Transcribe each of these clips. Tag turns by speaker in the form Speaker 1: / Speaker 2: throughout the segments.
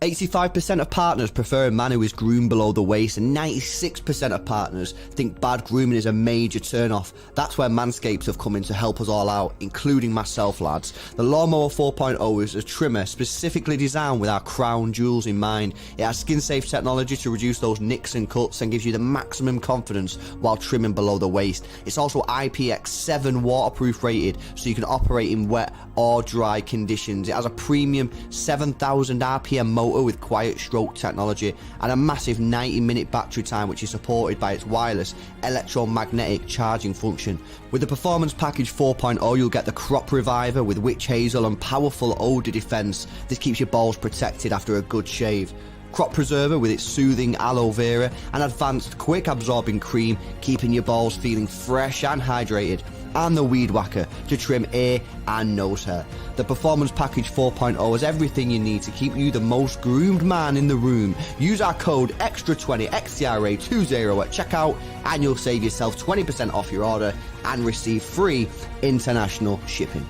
Speaker 1: 85% of partners prefer a man who is groomed below the waist, and 96% of partners think bad grooming is a major turn-off. That's where Manscaped have come in to help us all out, including myself, lads. The Lawnmower 4.0 is a trimmer specifically designed with our crown jewels in mind. It has skin-safe technology to reduce those nicks and cuts and gives you the maximum confidence while trimming below the waist. It's also IPX7 waterproof rated, so you can operate in wet or dry conditions. It has a premium 7,000 RPM motor with quiet stroke technology and a massive 90-minute battery time, which is supported by its wireless electromagnetic charging function. With the Performance Package 4.0, you'll get the Crop Reviver with witch hazel and powerful odor defense. This keeps your balls protected after a good shave. Crop Preserver with its soothing aloe vera and advanced quick absorbing cream, keeping your balls feeling fresh and hydrated. And the Weed Whacker to trim ear and nose hair. The Performance Package 4.0 has everything you need to keep you the most groomed man in the room. Use our code XTRA20 XTRA20 at checkout and you'll save yourself 20% off your order and receive free international shipping.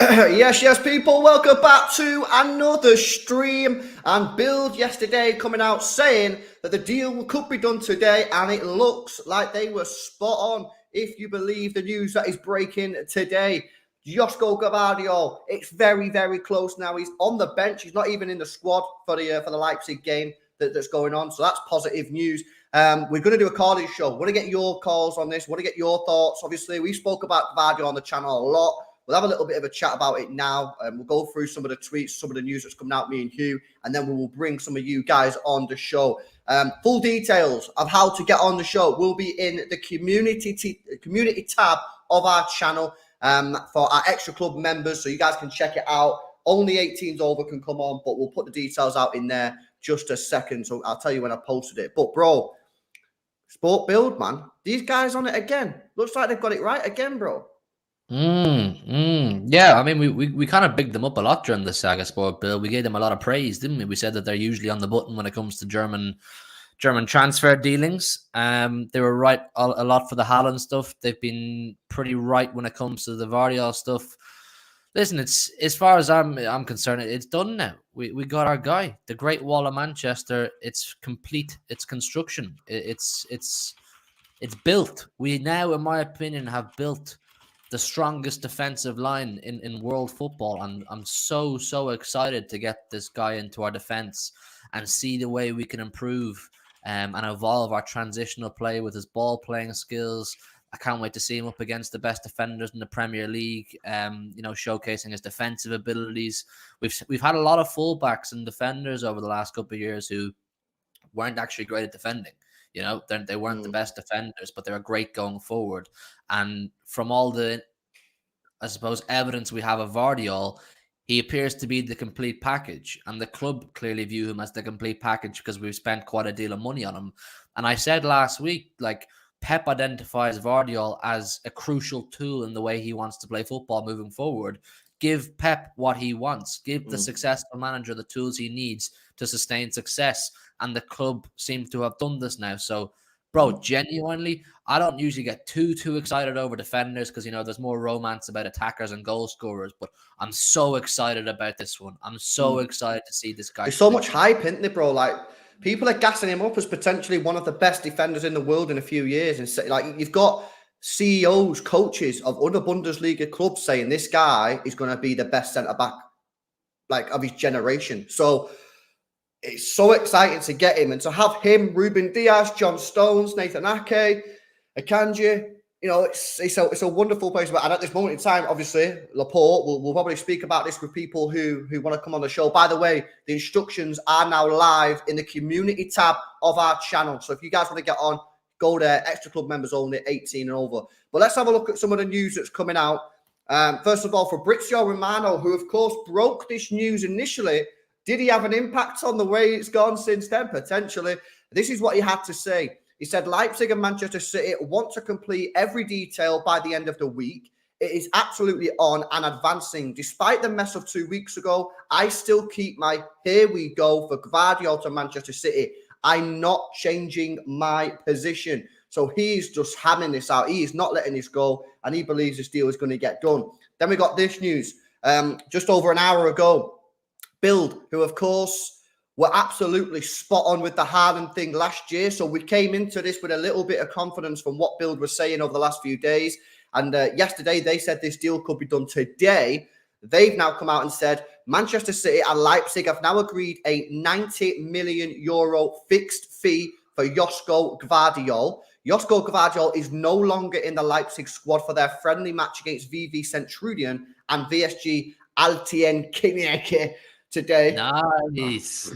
Speaker 1: Yes, people, welcome back to another stream. And Build yesterday coming out saying that the deal could be done today, and it looks like they were spot on if you believe the news that is breaking today. Josko Gvardiol, it's very, very close now. He's on the bench. He's not even in the squad for the Leipzig game that's going on, so that's positive news. We're going to do a calling show. Want to get your calls on this. Want to get your thoughts. Obviously, we spoke about Gvardiol on the channel a lot. We'll have a little bit of a chat about it now. We'll go through some of the tweets, some of the news that's coming out, me and Hugh, and then we will bring some of you guys on the show. Full details of how to get on the show will be in the community tab of our channel for our Xtra Club members, so you guys can check it out. Only 18s over can come on, but we'll put the details out in there just a second, so I'll tell you when I posted it. But, bro, Sport Build, man, these guys on it again. Looks like they've got it right again, bro.
Speaker 2: Yeah, I mean, we kind of bigged them up a lot during the Saga Sport Build. We gave them a lot of praise, didn't we? We said that they're usually on the button when it comes to German transfer dealings. They were right a lot for the Haaland stuff. They've been pretty right when it comes to the Gvardiol stuff. Listen, it's as far as I'm concerned, it's done now. We got our guy, the Great Wall of Manchester. It's complete. It's construction. It's built. We now, in my opinion, have built the strongest defensive line in world football, and I'm so excited to get this guy into our defense and see the way we can improve and evolve our transitional play with his ball playing skills. I can't wait to see him up against the best defenders in the Premier League, showcasing his defensive abilities. We've had a lot of fullbacks and defenders over the last couple of years who weren't actually great at defending. You know, they weren't the best defenders, but they were great going forward. And from all the, I suppose, evidence we have of Gvardiol, he appears to be the complete package. And the club clearly view him as the complete package because we've spent quite a deal of money on him. And I said last week, like, Pep identifies Gvardiol as a crucial tool in the way he wants to play football moving forward. Give Pep what he wants. Give the successful manager the tools he needs to sustain success. And the club seems to have done this now. So, bro, genuinely, I don't usually get too excited over defenders because, you know, there's more romance about attackers and goal scorers. But I'm so excited about this one. I'm so excited to see this guy.
Speaker 1: There's so much hype, isn't there, bro? Like, people are gassing him up as potentially one of the best defenders in the world in a few years. And like, you've got CEOs, coaches of other Bundesliga clubs saying this guy is going to be the best centre-back, like, of his generation. So it's so exciting to get him and to have him, Ruben Diaz, John Stones, Nathan Ake, Akanji. You know, it's a wonderful place. And at this moment in time, obviously, Laporte, we'll probably speak about this with people who want to come on the show. By the way, the instructions are now live in the community tab of our channel. So if you guys want to get on, go there. Extra Club members only, 18 and over. But let's have a look at some of the news that's coming out. First of all, Fabrizio Romano, who, of course, broke this news initially. Did he have an impact on the way it's gone since then? Potentially. This is what he had to say. He said, Leipzig and Manchester City want to complete every detail by the end of the week. It is absolutely on and advancing. Despite the mess of 2 weeks ago, I still keep my here we go for Gvardiol to Manchester City. I'm not changing my position. So he's just hamming this out. He is not letting this go, and he believes this deal is going to get done. Then we got this news just over an hour ago. Bild, who of course were absolutely spot on with the Haaland thing last year. So we came into this with a little bit of confidence from what Bild was saying over the last few days. And yesterday they said this deal could be done today. They've now come out and said Manchester City and Leipzig have now agreed a 90 million euro fixed fee for Josko Gvardiol. Josko Gvardiol is no longer in the Leipzig squad for their friendly match against VV Centurion and VSG Altien Kineke today.
Speaker 2: Nice.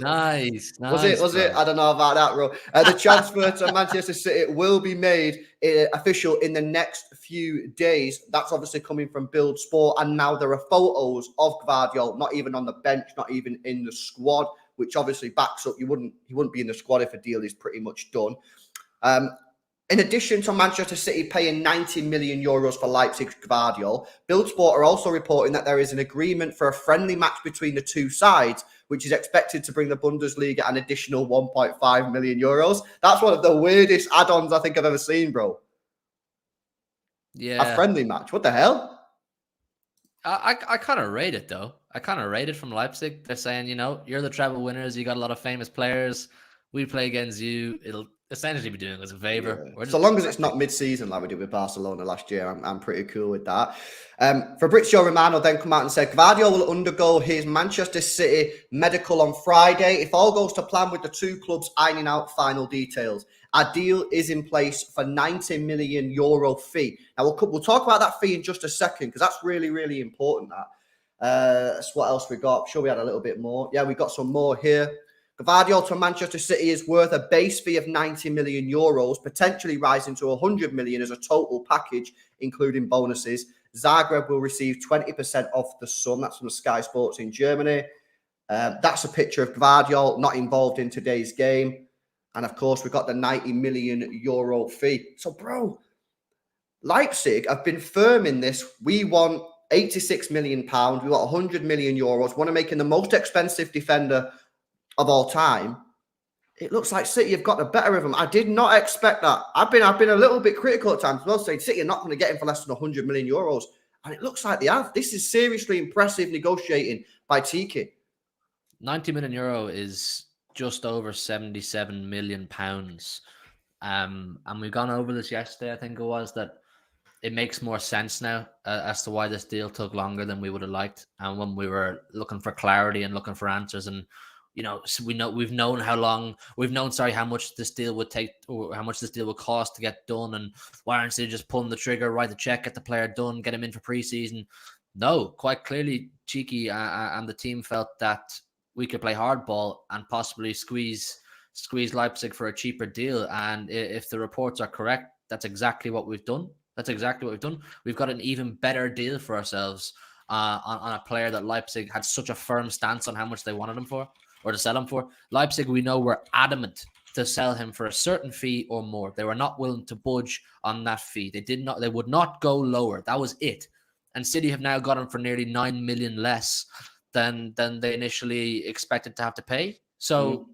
Speaker 1: Was it? I don't know about that, bro. The transfer to Manchester City will be made official in the next few days. That's obviously coming from Bild Sport, and now there are photos of Gvardiol not even on the bench, not even in the squad, which obviously backs up he wouldn't be in the squad if a deal is pretty much done. In addition to Manchester City paying 90 million euros for Leipzig's Gvardiol, Bild Sport are also reporting that there is an agreement for a friendly match between the two sides, which is expected to bring the Bundesliga an additional 1.5 million euros. That's one of the weirdest add-ons I think I've ever seen, bro.
Speaker 2: Yeah.
Speaker 1: A friendly match. What the hell?
Speaker 2: I kind of rate it, though. I kind of rate it from Leipzig. They're saying, you're the treble winners. You got a lot of famous players. We play against you. It'll essentially be doing us a favor.
Speaker 1: Yeah. So long as it's not mid-season like we did with Barcelona last year, I'm pretty cool with that. Fabrizio Romano then come out and said Gvardiol will undergo his Manchester City medical on Friday. If all goes to plan with the two clubs ironing out final details. A deal is in place for 90 million euro fee. Now, we'll talk about that fee in just a second because that's really, really important. That's what else we got. I'm sure we had a little bit more. Yeah, we got some more here. Gvardiol to Manchester City is worth a base fee of 90 million euros, potentially rising to 100 million as a total package, including bonuses. Zagreb will receive 20% of the sum. That's from Sky Sports in Germany. That's a picture of Gvardiol not involved in today's game. And of course, we've got the 90 million euro fee. So, bro, Leipzig have been firm in this. We want 86 million pounds. We want 100 million euros. Want to make him the most expensive defender of all time. It looks like City have got the better of them. I did not expect that. I've been a little bit critical at times as well, saying City are not going to get him for less than 100 million euros. And it looks like they have. This is seriously impressive negotiating by Tiki.
Speaker 2: 90 million euro is just over 77 million pounds. And we've gone over this yesterday, I think it was, that it makes more sense now as to why this deal took longer than we would have liked. And when we were looking for clarity and looking for answers, and so we've known how much this deal would take, or how much this deal would cost to get done, and why aren't they just pulling the trigger, write the check, get the player done, get him in for preseason? No, quite clearly, Cheeky and the team felt that we could play hardball and possibly squeeze Leipzig for a cheaper deal. And if the reports are correct, that's exactly what we've done. We've got an even better deal for ourselves on a player that Leipzig had such a firm stance on how much they wanted him for, or to sell him for. Leipzig, we know, were adamant to sell him for a certain fee or more. They were not willing to budge on that fee. They would not go lower. That was it. And City have now got him for nearly 9 million less than they initially expected to have to pay. So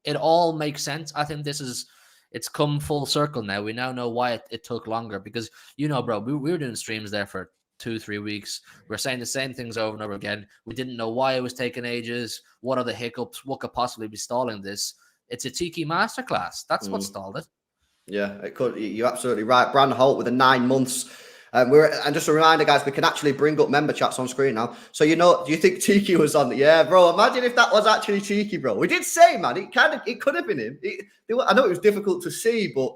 Speaker 2: it all makes sense. I think it's come full circle now. We now know why it took longer, because, bro, we were doing streams there for 2-3 weeks. We're saying the same things over and over again. We didn't know why it was taking ages. What are the hiccups? What could possibly be stalling this? It's a Tiki masterclass. That's what stalled it. Yeah,
Speaker 1: it could. You're absolutely right. Brandon Holt with the 9 months. And just a reminder, guys, we can actually bring up member chats on screen now. So, do you think Tiki was on? Yeah, bro. Imagine if that was actually Tiki, bro. We did say, man, it could have been him. I know it was difficult to see, but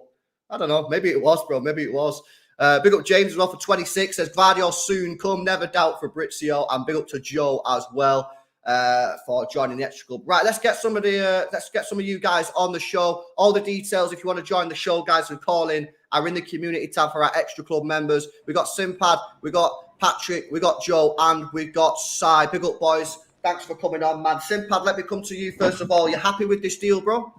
Speaker 1: I don't know. Maybe it was, bro. Maybe it was. Big up James as well for 26. Says Gvardiol soon come. Never doubt Fabrizio. And big up to Joe as well for joining the Xtra Club. Right, let's get some of you guys on the show. All the details, if you want to join the show, guys, and call in, are in the community tab for our Xtra Club members. We got Simpad, we got Patrick, we got Joe, and we got Sai. Big up, boys. Thanks for coming on, man. Simpad, let me come to you first of all. You happy with this deal, bro?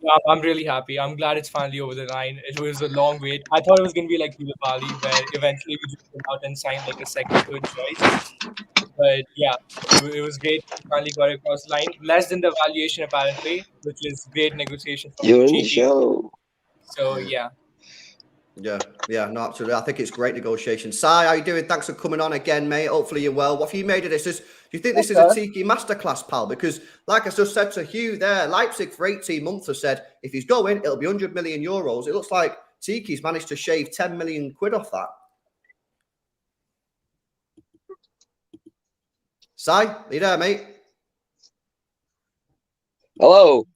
Speaker 3: Yeah, I'm really happy. I'm glad it's finally over the line. It was a long wait. I thought it was going to be like Bali, where eventually we just went out and signed like a second, third choice. But yeah, it was great. We finally got it across the line. Less than the valuation, apparently, which is great negotiation from
Speaker 4: You're in the
Speaker 3: Cheeky.
Speaker 4: show.
Speaker 3: So yeah.
Speaker 1: Yeah, no, absolutely. I think it's great negotiation. Sai, how you doing? Thanks for coming on again, mate. Hopefully you're well. What have you made of this? Do you think this is a Tiki masterclass, pal? Because, like I just said to Hugh there, Leipzig for 18 months have said if he's going, it'll be 100 million euros. It looks like Tiki's managed to shave 10 million quid off that. Sai, are you there, mate?
Speaker 4: Hello.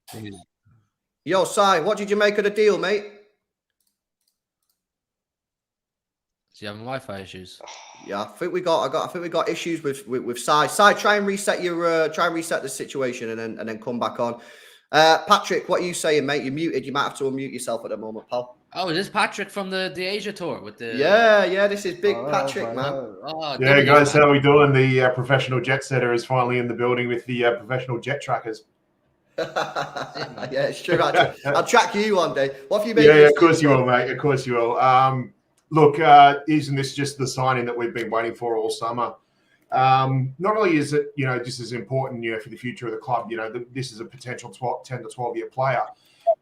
Speaker 1: Yo, Sai, what did you make of the deal, mate?
Speaker 2: Is he having Wi-Fi issues?
Speaker 1: Yeah, I think we got issues with Sai. Sai, try and reset the situation and then come back on. Patrick, what are you saying, mate? You're muted. You might have to unmute yourself at the moment, pal.
Speaker 2: Oh, is this Patrick from the Asia tour with the?
Speaker 1: Yeah, this is big Patrick, man.
Speaker 5: Yeah, guys, how are we doing? The professional jet setter is finally in the building with the professional jet trackers.
Speaker 1: Yeah, it's true. I'll track you one day. What have you made?
Speaker 5: Yeah, of course you will, mate. Of course you will. Look, isn't this just the signing that we've been waiting for all summer? Not only is it, just as important, for the future of the club, this is a potential 10 to 12-year player,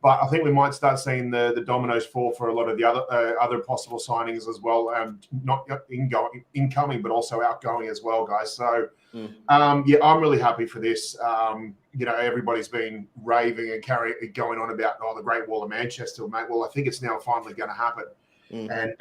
Speaker 5: but I think we might start seeing the dominoes fall for a lot of the other possible signings as well, not incoming, but also outgoing as well, guys. So, yeah, I'm really happy for this. Everybody's been raving and going on about, the Great Wall of Manchester, mate. Well, I think it's now finally going to happen. And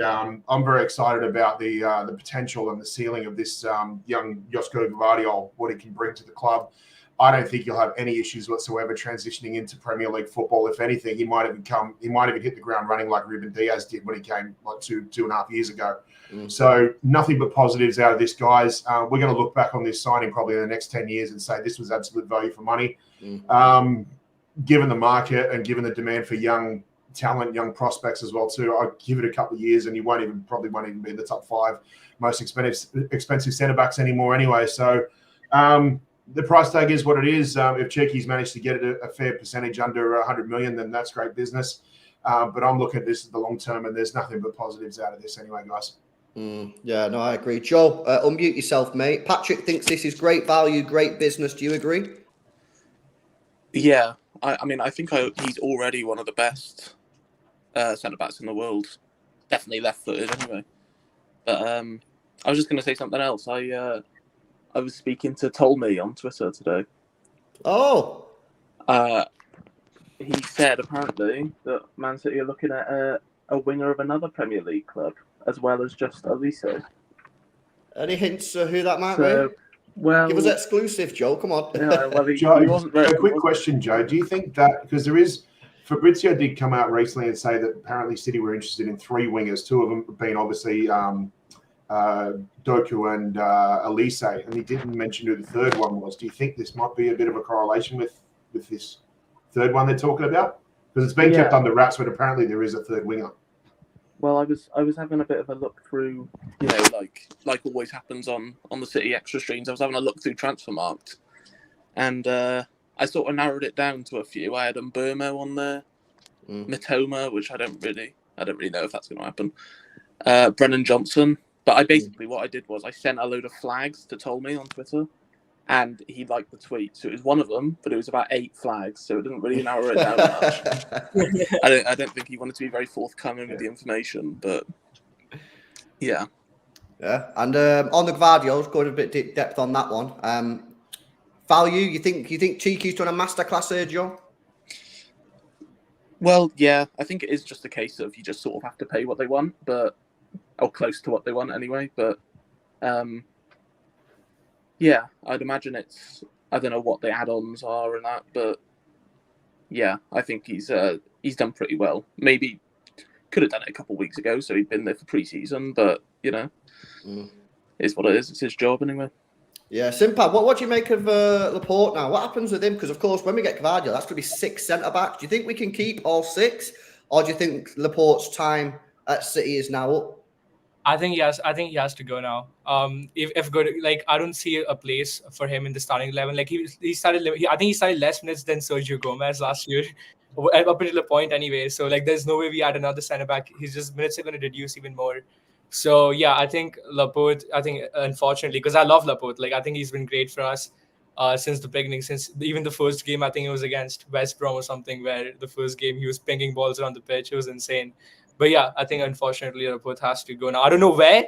Speaker 5: I'm very excited about the potential and the ceiling of this young Josko Gvardiol, what he can bring to the club. I don't think he'll have any issues whatsoever transitioning into Premier League football. If anything, he might even hit the ground running like Ruben Diaz did when he came like two and a half years ago. So nothing but positives out of this, guys. We're going to look back on this signing probably in the next 10 years and say this was absolute value for money. Given the market and given the demand for young talent, young prospects as well too, I'll give it a couple of years and you probably won't even be in the top 5 most expensive centre backs anymore anyway. So the price tag is what it is. If Cheeky's managed to get it a fair percentage under 100 million, then that's great business. But I'm looking at this as the long term, and there's nothing but positives out of this anyway, guys.
Speaker 1: Yeah, no, I agree. Joe, unmute yourself, mate. Patrick thinks this is great value, great business. Do you agree?
Speaker 4: Yeah, I mean, I think he's already one of the best centre backs in the world. Definitely left-footed, anyway. But I was just going to say something else. I was speaking to Tolme on Twitter today.
Speaker 1: Oh.
Speaker 4: He said apparently that Man City are looking at a winger of another Premier League club as well as just Elise.
Speaker 1: Any hints who that might be?
Speaker 4: Well,
Speaker 1: give us exclusive, Joe. Come on.
Speaker 4: Yeah, well,
Speaker 5: Joe,
Speaker 4: he wasn't very,
Speaker 5: a quick question, Joe. Do you think that because Fabrizio did come out recently and say that apparently City were interested in 3 wingers, 2 of them being obviously Doku and Elise, and he didn't mention who the third one was. Do you think this might be a bit of a correlation with this third one they're talking about? Because it's been kept under wraps, but apparently there is a third winger.
Speaker 4: Well, I was having a bit of a look through, like always happens on the City Extra streams. I was having a look through Transfermarkt, and I sort of narrowed it down to a few. I had Mburmo on there, Mitoma, which I don't really know if that's going to happen. Brennan Johnson. But what I did was I sent a load of flags to Tolme on Twitter, and he liked the tweet. So it was one of them, but it was about 8 flags, so it didn't really narrow it down much. I don't think he wanted to be very forthcoming with the information, but yeah.
Speaker 1: Yeah, and on the Gvardiol, going a bit depth on that one. Value, you think Cheeky's done a masterclass here, Joe?
Speaker 4: Well, yeah, I think it is just a case of you just sort of have to pay what they want, or close to what they want anyway. But yeah, I'd imagine I don't know what the add-ons are and that, but yeah, I think he's done pretty well. Maybe could have done it a couple of weeks ago, so he'd been there for pre-season, but it's what it is. It's his job anyway.
Speaker 1: Yeah, Simpad, what do you make of Laporte now? What happens with him? Because, of course, when we get Gvardiol, that's going to be 6 centre-backs. Do you think we can keep all 6? Or do you think Laporte's time at City is now up?
Speaker 3: I think he has to go now. If good, like I don't see a place for him in the starting 11. Like I think he started less minutes than Sergio Gomez last year, at a particular point anyway. So like, there's no way we add another centre back. Minutes are going to reduce even more. So yeah, I think Laporte. I think unfortunately, because I love Laporte, like I think he's been great for us since the beginning. Since even the first game, I think it was against West Brom or something, where the first game he was pinging balls around the pitch. It was insane. But yeah, I think unfortunately Laporte has to go now. I don't know where,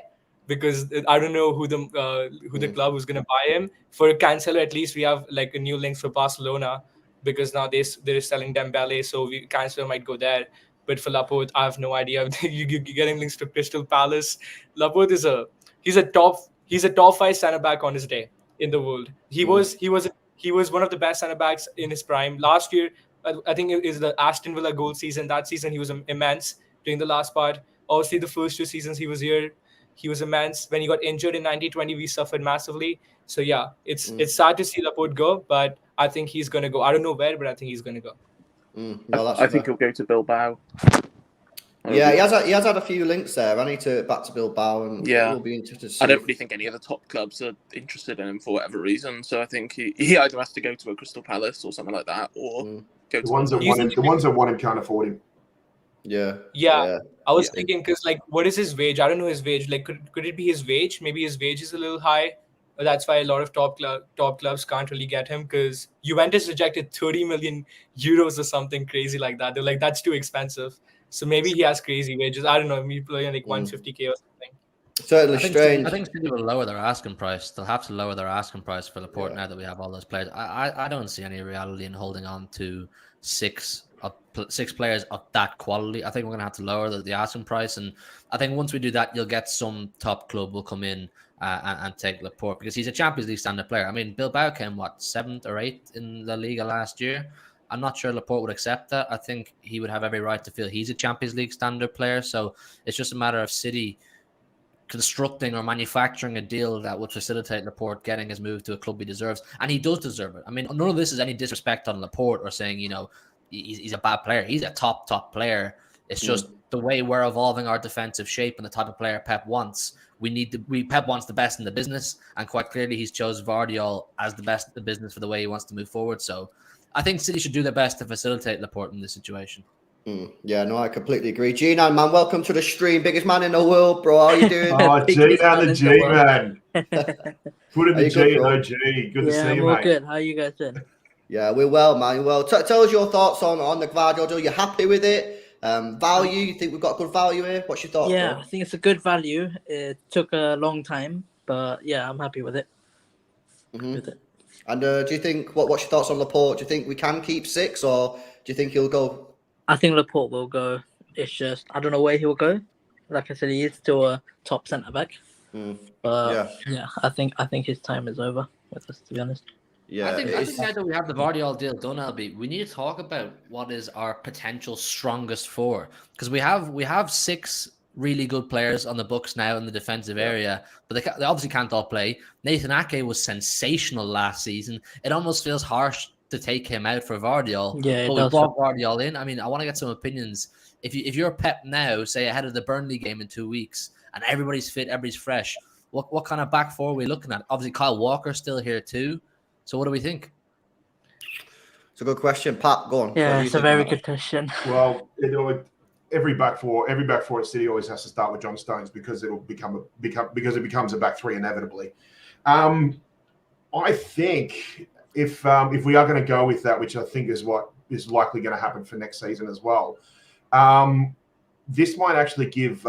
Speaker 3: because I don't know who the club who's gonna buy him. For Cancelo, at least we have like a new link for Barcelona, because now they're selling Dembele, so Cancelo might go there. But for Laporte, I have no idea. You're getting links to Crystal Palace. Laporte is he's a top 5 centre back on his day in the world. He was one of the best centre backs in his prime last year. I think it is the Aston Villa goal season. That season he was immense during the last part. Obviously, the first 2 seasons he was here, he was immense. When he got injured in 1920, we suffered massively. So yeah, it's sad to see Laporte go, but I think he's gonna go. I don't know where, but I think he's gonna go.
Speaker 1: No,
Speaker 4: I think he'll go to Bilbao.
Speaker 1: Yeah, he has had a few links there. I need to back to Bilbao, and we'll be interested to see.
Speaker 4: I don't really think any of the top clubs are interested in him for whatever reason. So I think he either has to go to a Crystal Palace or something like that, or go to
Speaker 5: the ones that want him can't afford him.
Speaker 3: Yeah. I was thinking, because like, what is his wage? I don't know his wage. Like, could it be his wage? Maybe his wage is a little high. That's why a lot of top clubs can't really get him, because Juventus rejected 30 million euros or something crazy like that. They're like, that's too expensive. So maybe he has crazy wages. I don't know. Maybe playing like 150K or something.
Speaker 1: Certainly strange.
Speaker 2: I think City will lower their asking price. They'll have to lower their asking price for Laporte now that we have all those players. I don't see any reality in holding on to six players of that quality. I think we're going to have to lower the asking price. And I think once we do that, you'll get some top club will come in and take Laporte, because he's a Champions League standard player. I mean, Bilbao came, 7th or 8th in La Liga last year. I'm not sure Laporte would accept that. I think he would have every right to feel he's a Champions League standard player. So it's just a matter of City constructing or manufacturing a deal that would facilitate Laporte getting his move to a club he deserves. And he does deserve it. I mean, none of this is any disrespect on Laporte or saying, he's a bad player. He's a top player. It's just the way we're evolving our defensive shape and the type of player Pep wants. Pep wants the best in the business, and quite clearly he's chose Gvardiol as the best in the business for the way he wants to move forward. So I think City should do their best to facilitate Laporte in this situation.
Speaker 1: Yeah, no, I completely agree. G9, man, welcome to the stream. Biggest man in the world, bro. How are you doing?
Speaker 5: G9 the G-man. Put in the G and OG. Good to see you, mate.
Speaker 6: Good. How are you guys doing?
Speaker 1: Yeah, we're well, man. Well, tell us your thoughts on the Gvardiol deal. You happy with it? Value? You think we've got good value here? What's your thoughts?
Speaker 6: Yeah,
Speaker 1: bro?
Speaker 6: I think it's a good value. It took a long time, but yeah, I'm happy with it.
Speaker 1: And do you think what's your thoughts on Laporte? Do you think we can keep 6, or do you think he'll go?
Speaker 6: I think Laporte will go. It's just I don't know where he'll go. Like I said, he is still a top centre back. But yeah, I think his time is over with us, to be honest.
Speaker 1: Yeah,
Speaker 2: I think now that we have the Gvardiol deal done, LB, we need to talk about what is our potential strongest 4, because we have 6 really good players on the books now in the defensive area, but they obviously can't all play. Nathan Ake was sensational last season. It almost feels harsh to take him out for Gvardiol.
Speaker 6: Yeah,
Speaker 2: but we brought Gvardiol in. I mean, I want to get some opinions. If you're Pep now, say ahead of the Burnley game in 2 weeks, and everybody's fit, everybody's fresh, what kind of back 4 are we looking at? Obviously, Kyle Walker's still here too. So what do we think?
Speaker 1: It's a good question, Pat. Go on.
Speaker 6: Yeah, it's a very good question.
Speaker 5: Well, every back four at City always has to start with John Stones, because it becomes a back 3 inevitably. I think if we are going to go with that, which I think is what is likely going to happen for next season as well, this might actually give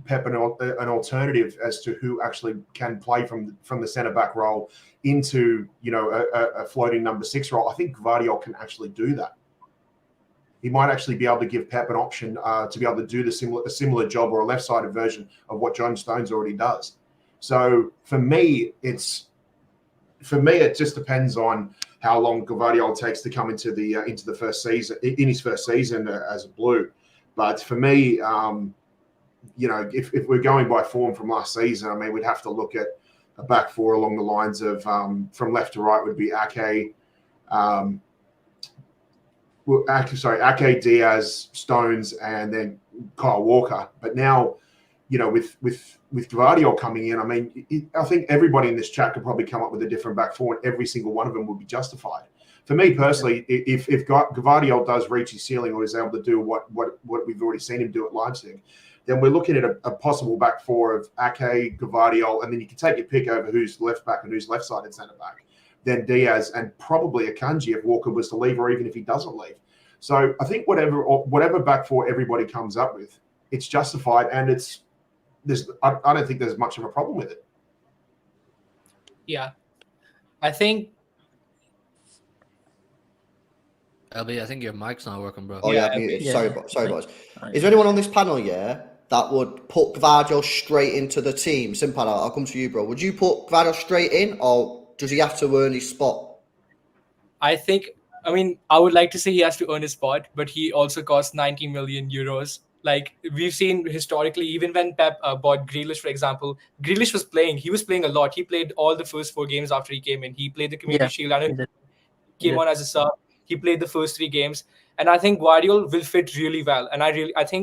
Speaker 5: Pep an alternative as to who actually can play from the centre back role into a floating number 6 role. I think Gvardiol can actually do that. He might actually be able to give Pep an option to be able to do a similar job, or a left-sided version of what John Stones already does. So for me, it just depends on how long Gvardiol takes to come into the first season, in his first season as a Blue. But for me, if we're going by form from last season, I mean, we'd have to look at a back 4 along the lines of from left to right would be Ake, Ake, Diaz, Stones, and then Kyle Walker. But now, with Gvardiol coming in, I mean, I think everybody in this chat could probably come up with a different back 4, and every single one of them would be justified. For me personally, if Gvardiol does reach his ceiling, or is able to do what we've already seen him do at Leipzig, then we're looking at a possible back 4 of Ake, Gvardiol, and then you can take your pick over who's left back and who's left-sided centre-back. Then Diaz, and probably Akanji if Walker was to leave, or even if he doesn't leave. So I think whatever back 4 everybody comes up with, it's justified, and I don't think there's much of a problem with it.
Speaker 3: Yeah, I think.
Speaker 2: LB, I think your mic's not working, bro.
Speaker 1: Oh
Speaker 3: Yeah,
Speaker 1: yeah, muted.
Speaker 6: yeah,
Speaker 1: Sorry,
Speaker 6: yeah.
Speaker 1: sorry, boys. Is there anyone on this panel, that would put Gvardiol straight into the team? Simple, I'll come to you, bro. Would you put Gvardiol straight in, or does he have to earn his spot?
Speaker 3: I would like to say he has to earn his spot, but he also costs 90 million euros. Like we've seen historically, even when Pep bought Grealish, for example, Grealish was playing. He was playing a lot. He played all the first 4 games after he came in. He played the Community Shield. I know he came on as a sub. He played the first 3 games, and I think Gvardiol will fit really well. And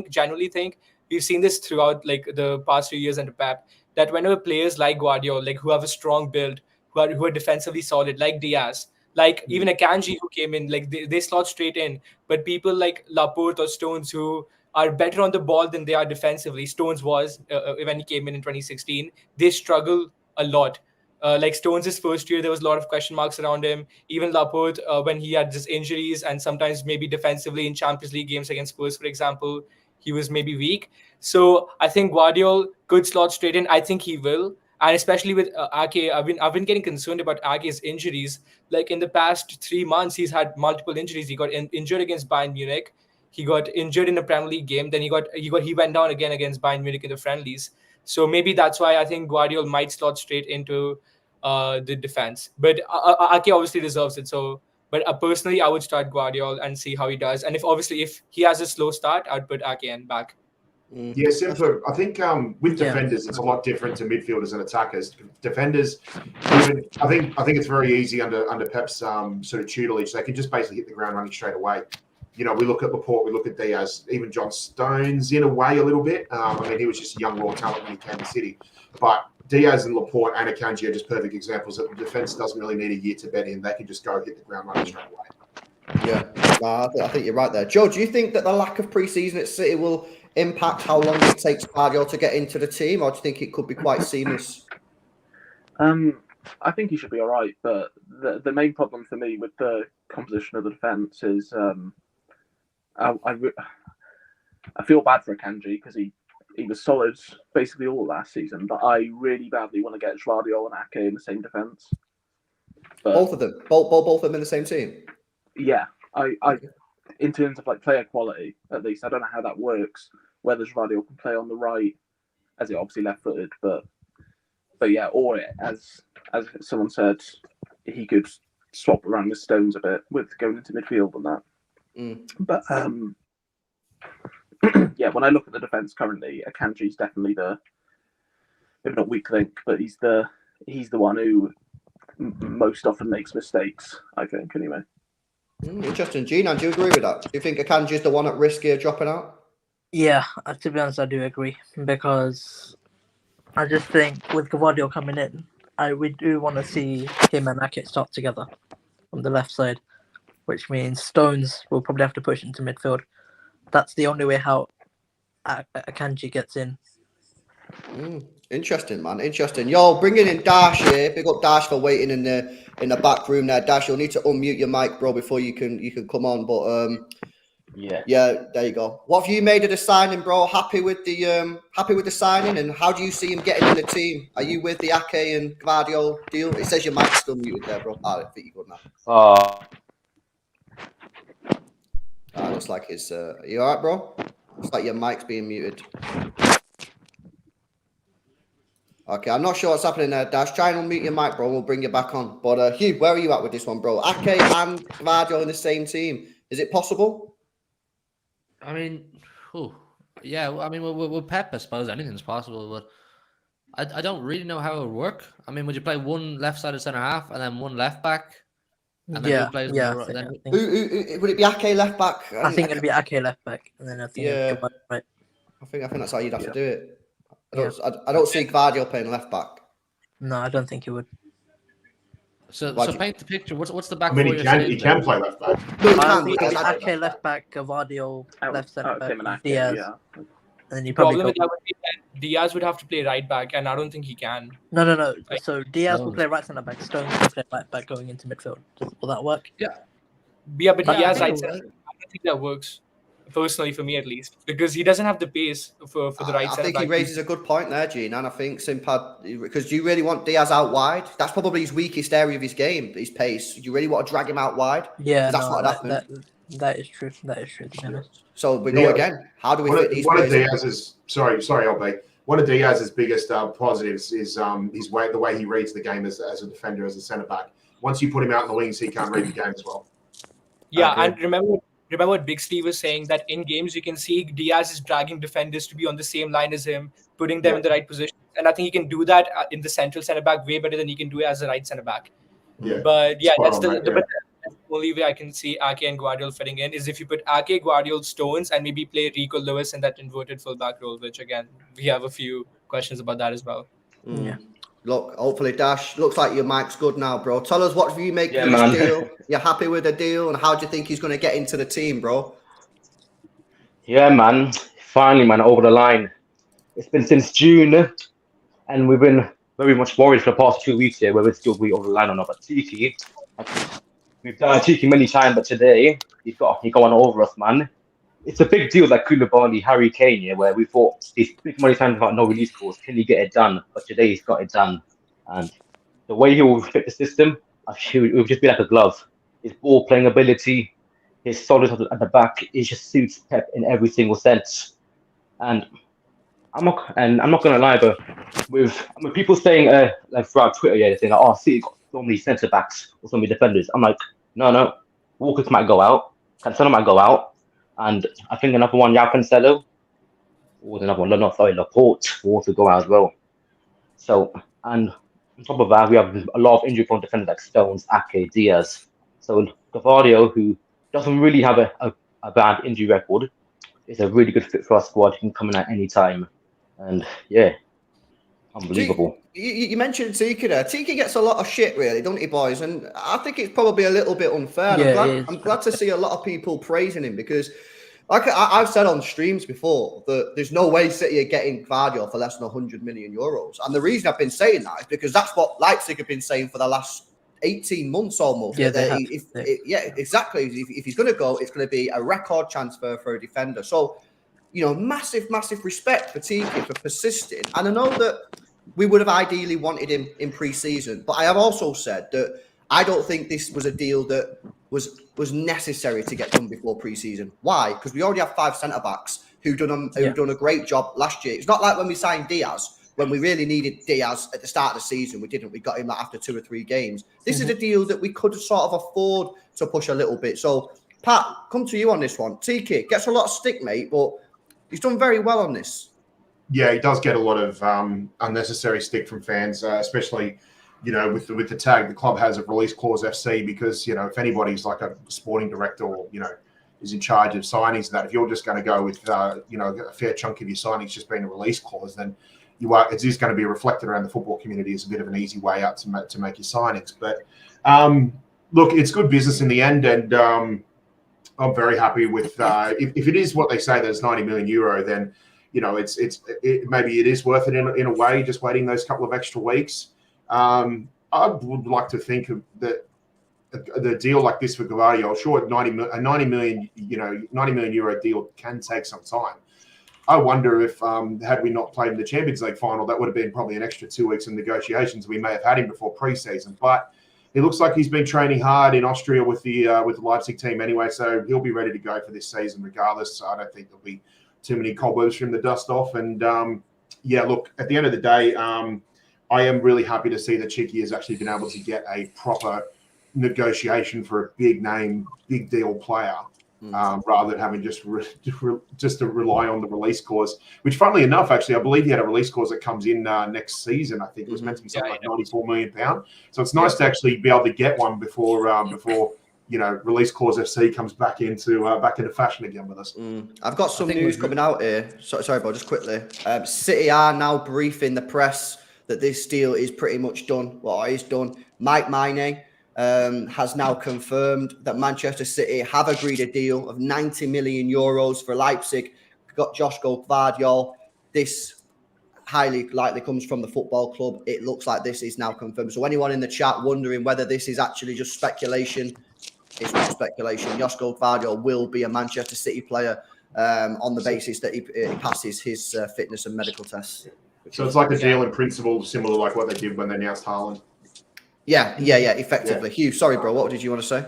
Speaker 3: genuinely think we've seen this throughout like the past few years under Pep, that whenever players like Gvardiol, like who have a strong build, who are defensively solid, like Diaz, like even Akanji who came in, like they slot straight in. But people like Laporte or Stones who are better on the ball than they are defensively. Stones was when he came in 2016. They struggle a lot. Like Stones' first year, there was a lot of question marks around him. Even Laporte, when he had just injuries and sometimes maybe defensively in Champions League games against Spurs, for example, he was maybe weak. So I think Gvardiol could slot straight in. I think he will. And especially with Ake, I've been getting concerned about Ake's injuries. Like in the past 3 months, he's had multiple injuries. He got injured against Bayern Munich. He got injured in a Premier League game. Then he went down again against Bayern Munich in the friendlies. So maybe that's why I think Gvardiol might slot straight into the defense. But Ake obviously deserves it. So, but personally, I would start Gvardiol and see how he does. And if he has a slow start, I'd put Ake in back.
Speaker 5: Yeah, simple. I think with defenders, it's a lot different to midfielders and attackers. Defenders, I think it's very easy under Pep's sort of tutelage. They can just basically hit the ground running straight away. We look at Laporte, we look at Diaz, even John Stones in a way a little bit. He was just a young raw talent when he came to City. But Diaz and Laporte and Akanji are just perfect examples that the defence doesn't really need a year to bed in. They can just go hit the ground running straight away.
Speaker 1: Yeah, I think you're right there. Joe, do you think that the lack of pre-season at City will impact how long it takes Gvardiol to get into the team, or do you think it could be quite seamless?
Speaker 4: I think he should be all right, but the main problem for me with the composition of the defence is I feel bad for Akanji because he was solid basically all last season, but I really badly want to get Gvardiol and Ake in the same defence.
Speaker 1: Both of them, both of them in the same team.
Speaker 4: Yeah, I in terms of like player quality, at least I don't know how that works. Whether Gvardiol can play on the right, as it obviously left-footed, but yeah, or as someone said, he could swap around with Stones a bit with going into midfield and that. But yeah, when I look at the defence currently, Akanji's definitely maybe not weak link, but he's the one who most often makes mistakes, I think, anyway.
Speaker 1: Interesting. Gina, do you agree with that? Do you think Akanji is the one at risk here dropping out?
Speaker 6: Yeah, to be honest, I do agree, because I just think with Gvardiol coming in, we do want to see him and Ake start together on the left side, which means Stones will probably have to push into midfield. That's the only way how Akanji gets in.
Speaker 1: Interesting, man. Interesting. Yo, bringing in Dash here. Big up Dash for waiting in the back room there. Dash, you'll need to unmute your mic, bro, before you can come on. But yeah, there you go. What have you made of the signing, bro? Happy with the signing, and how do you see him getting in the team? Are you with the Ake and Gvardiol deal? It says your mic's still muted there, bro. I think you're good now. Looks like it's you alright, bro? Looks like your mic's being muted. Okay, I'm not sure what's happening there, Dash. Try and unmute your mic, bro. We'll bring you back on. But Hugh, where are you at with this one, bro? Ake and Gvardiol in the same team. Is it possible?
Speaker 2: Yeah. With Pep, I suppose anything's possible, but I don't really know how it would work. Would you play one left-sided centre half and then one left back? And then who plays
Speaker 1: Would it be Ake left back?
Speaker 6: I think it'd be Ake left back, and then I think right.
Speaker 1: I think that's how you'd have to do it. I don't see Gvardiol playing left back.
Speaker 6: No, I don't think he would.
Speaker 2: So paint the picture. What's the back?
Speaker 5: He can play left back.
Speaker 6: Ake left back, Gvardiol left centre back, Diaz.
Speaker 4: Yeah.
Speaker 6: And then you
Speaker 3: Problem with that would be that Diaz would have to play right back, and I don't think he can.
Speaker 6: No. So Diaz will play right centre back. Stones will play right back going into midfield. Will that work?
Speaker 3: Yeah, but Diaz right centre. I don't think that works. personally for me at least, because he doesn't have the pace for the right
Speaker 1: I
Speaker 3: centre
Speaker 1: think he
Speaker 3: back.
Speaker 1: raises a good point there, Gene, and I think Simpad, because do you really want Diaz out wide? That's probably his weakest area of his game, his pace. Do you really want to drag him out wide?
Speaker 6: Yeah,
Speaker 1: 'Cause that's
Speaker 6: no,
Speaker 1: what happened.
Speaker 6: that is true. That is true, to be honest.
Speaker 1: So we go again. How do we fit these
Speaker 5: one of
Speaker 1: players in?
Speaker 5: Diaz's LB. One of Diaz's biggest positives is the way he reads the game as a defender, as a centre back. Once you put him out in the wings, he can't read the game as well.
Speaker 3: Yeah,
Speaker 1: Okay.
Speaker 3: and remember what Big Steve was saying, that in games you can see Diaz is dragging defenders to be on the same line as him, putting them in the right position. And I think he can do that in the central centre back way better than he can do it as a right centre back.
Speaker 5: Yeah.
Speaker 3: But yeah,
Speaker 5: Spot
Speaker 3: that's
Speaker 5: on,
Speaker 3: the
Speaker 5: mate, yeah.
Speaker 3: only way I can see Ake and Gvardiol fitting in is if you put Ake, Gvardiol, Stones, and maybe play Rico Lewis in that inverted fullback role, which again, we have a few questions about that as well.
Speaker 6: Yeah.
Speaker 1: Look, hopefully, Dash, looks like your mic's good now, bro. Tell us what do you make
Speaker 7: Yeah,
Speaker 1: of this
Speaker 7: man.
Speaker 1: deal? You're happy with the deal, and how do you think he's going to get into the team, bro?
Speaker 7: Yeah, man. Finally, man, over the line. It's been since June, and we've been very much worried for the past 2 weeks here, whether it's still be over the line or not. But Tiki, we've done Tiki many times, but today he's going over us, man. It's a big deal like Koulibaly, Harry Kane, yeah, where we thought these big money times about no release clause. Can he get it done? But today he's got it done, and the way he will fit the system, I feel it would just be like a glove. His ball playing ability, his solid at the back, it just suits Pep in every single sense. And I'm not gonna lie, but with people saying like throughout Twitter, yeah, they're saying, "Oh, City got so many centre backs or so many defenders." I'm like, no, Walker might go out, Cancelo might go out, and I think another one, Yao Cancelo, or another one, Laporte will also go out as well. So, and on top of that, we have a lot of injury-prone defenders like Stones, Ake, Diaz. So Gvardiol, who doesn't really have a bad injury record, is a really good fit for our squad. He can come in at any time. And yeah, unbelievable.
Speaker 1: You mentioned Tiki there. Tiki gets a lot of shit, really, don't he, boys? And I think it's probably a little bit unfair.
Speaker 6: Yeah,
Speaker 1: I'm glad to see a lot of people praising him because, like I've said on streams before, that there's no way City are getting Gvardiol for less than 100 million euros. And the reason I've been saying that is because that's what Leipzig have been saying for the last 18 months almost.
Speaker 6: Yeah,
Speaker 1: Exactly. If he's going to go, it's going to be a record transfer for a defender. So, massive respect for Tiki for persisting. And I know that we would have ideally wanted him in pre-season, but I have also said that I don't think this was a deal that was necessary to get done before pre-season. Why? Because we already have 5 centre-backs who done a great job last year. It's not like when we signed Diaz, when we really needed Diaz at the start of the season. We didn't. We got him after 2 or 3 games. This is a deal that we could sort of afford to push a little bit. So, Pat, come to you on this one. Tiki gets a lot of stick, mate, but he's done very well on this.
Speaker 5: Yeah, he does get a lot of unnecessary stick from fans, especially, with the tag the club has of release clause FC, because, if anybody's like a sporting director or, is in charge of signings, that if you're just going to go with, a fair chunk of your signings just being a release clause, then it is going to be reflected around the football community as a bit of an easy way out to make your signings. But look, it's good business in the end, and I'm very happy with if it is what they say that it's 90 million euro, then maybe it is worth it in a way, just waiting those couple of extra weeks. I would like to think that the deal like this for Gvardiol, sure, 90 million euro deal can take some time. I wonder if had we not played in the Champions League final, that would have been probably an extra 2 weeks of negotiations. We may have had him before pre-season, but it looks like he's been training hard in Austria with the Leipzig team anyway, so he'll be ready to go for this season regardless. I don't think there'll be too many cobwebs from the dust off. And look, at the end of the day, I am really happy to see that Chicky has actually been able to get a proper negotiation for a big name, big deal player, rather than having just to rely on the release clause, which funnily enough, actually, I believe he had a release clause that comes in next season. I think it was meant to be something like £94 million. So it's nice to actually be able to get one before release clause FC comes back into fashion again with us.
Speaker 1: I've got some news coming out here. Sorry, Bob, just quickly. City are now briefing the press that this deal is pretty much done. Well, it is done. Mike Maine has now confirmed that Manchester City have agreed a deal of 90 million euros for Leipzig. Got Josko Gvardiol. This highly likely comes from the football club. It looks like this is now confirmed. So anyone in the chat wondering whether this is actually just speculation, it's not speculation. Josko Gvardiol will be a Manchester City player on the basis that he passes his fitness and medical tests.
Speaker 5: So it's like a deal in principle, similar like what they did when they announced Haaland.
Speaker 1: Yeah, effectively. Hugh, sorry, bro. What did you want to say?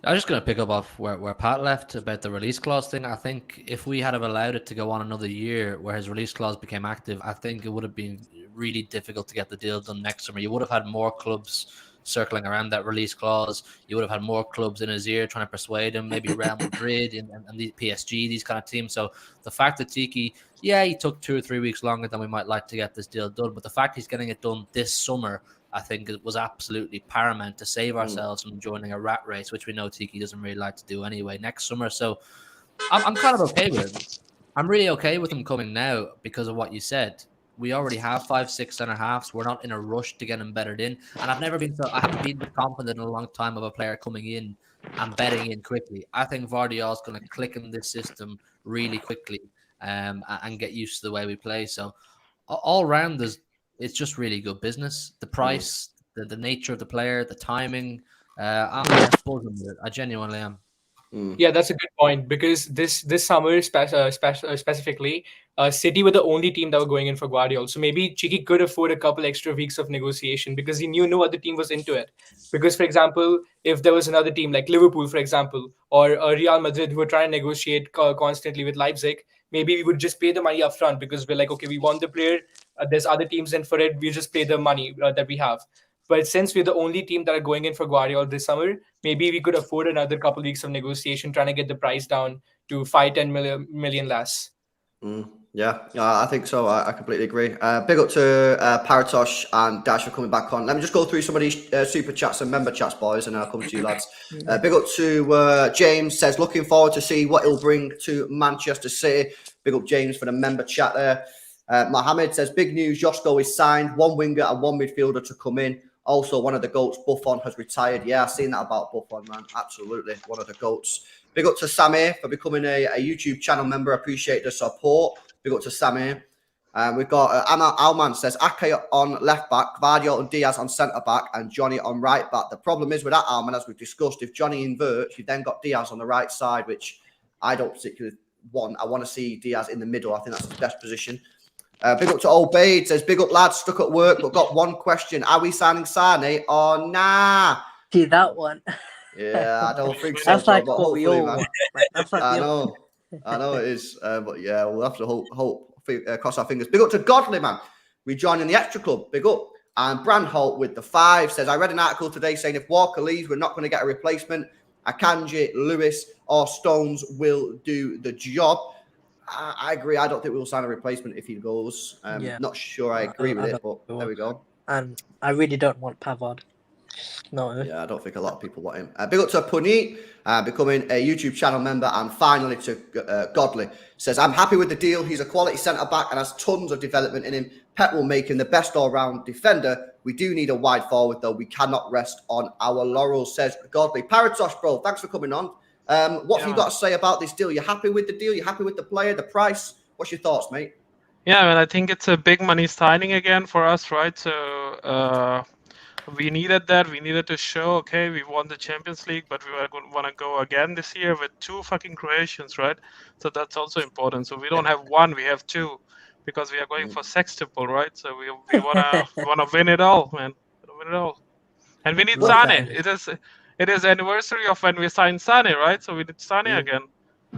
Speaker 2: I was just going to pick up off where Pat left about the release clause thing. I think if we had have allowed it to go on another year where his release clause became active, I think it would have been really difficult to get the deal done next summer. You would have had more clubs circling around that release clause. You would have had more clubs in his ear trying to persuade him, maybe Real Madrid and the PSG, these kind of teams. So the fact that Tiki, he took 2 or 3 weeks longer than we might like to get this deal done, but the fact he's getting it done this summer, I think it was absolutely paramount to save ourselves from joining a rat race, which we know Tiki doesn't really like to do anyway next summer. So I'm kind of okay with it. I'm really okay with him coming now because of what you said. We already have 5-6 centre halves. We're not in a rush to get embedded in. And I haven't been confident in a long time of a player coming in and betting in quickly. I think Gvardiol is going to click in this system really quickly and get used to the way we play. So all round, it's just really good business. The price, the nature of the player, the timing. I'm buzzing with it. I genuinely am.
Speaker 3: Yeah, that's a good point because this summer specifically, City were the only team that were going in for Gvardiol. So maybe Cheeky could afford a couple extra weeks of negotiation because he knew no other team was into it. Because, for example, if there was another team like Liverpool, for example, or Real Madrid who were trying to negotiate constantly with Leipzig, maybe we would just pay the money up front because we're like, okay, we want the player. There's other teams in for it. We just pay the money that we have. But since we're the only team that are going in for Gvardiol this summer, maybe we could afford another couple of weeks of negotiation, trying to get the price down to 5-10 million less.
Speaker 1: Yeah, I think so. I completely agree. Big up to Paratosh and Dash for coming back on. Let me just go through some of these super chats and member chats, boys, and I'll come to you, lads. Big up to James, says, looking forward to see what he'll bring to Manchester City. Big up, James, for the member chat there. Mohammed says, big news, Josko is signed. 1 winger and 1 midfielder to come in. Also, one of the GOATs, Buffon, has retired. Yeah, I've seen that about Buffon, man. Absolutely, one of the GOATs. Big up to Samir for becoming a YouTube channel member. Appreciate the support. Big up to Samir. We've got Anna Alman says, Ake on left back, Gvardiol and Diaz on centre back, and Johnny on right back. The problem is with that, Alman, as we've discussed, if Johnny inverts, you've then got Diaz on the right side, which I don't particularly want. I want to see Diaz in the middle. I think that's his best position. Big up to Old Bade, says, big up lads, stuck at work, but got one question. Are we signing Sane or nah?
Speaker 6: See that one.
Speaker 1: Yeah, I don't think so.
Speaker 6: That's like
Speaker 1: but
Speaker 6: what we all
Speaker 1: man.
Speaker 6: want. That's like
Speaker 1: I know it is. But yeah, we'll have to hope cross our fingers. Big up to Godly, man. Rejoining the Xtra Club. Big up. And Brandholt with the 5 says, I read an article today saying if Walker leaves, we're not going to get a replacement. Akanji, Lewis, or Stones will do the job. I agree. I don't think we'll sign a replacement if he goes. Not sure I agree with it, but there we go.
Speaker 6: And I really don't want Pavard. No.
Speaker 1: Yeah, I don't think a lot of people want him. Big up to Puneet, becoming a YouTube channel member. And finally to Godly, says, I'm happy with the deal. He's a quality centre-back and has tons of development in him. Pep will make him the best all-round defender. We do need a wide forward, though. We cannot rest on our laurels, says Godly. Paratosh, bro, thanks for coming on. What have you got to say about this deal? You happy with the deal? You happy with the player, the price? What's your thoughts, mate?
Speaker 8: Yeah, I think it's a big money signing again for us, right? So we needed that. We needed to show, okay, we won the Champions League, but we want to go again this year with 2 fucking Croatians, right? So that's also important. So we don't have 1, we have 2, because we are going for sextuple, right? So we wanna win it all, man. Win it all, and we need Sane. It is anniversary of when we signed Sane, right? So we need Sane again.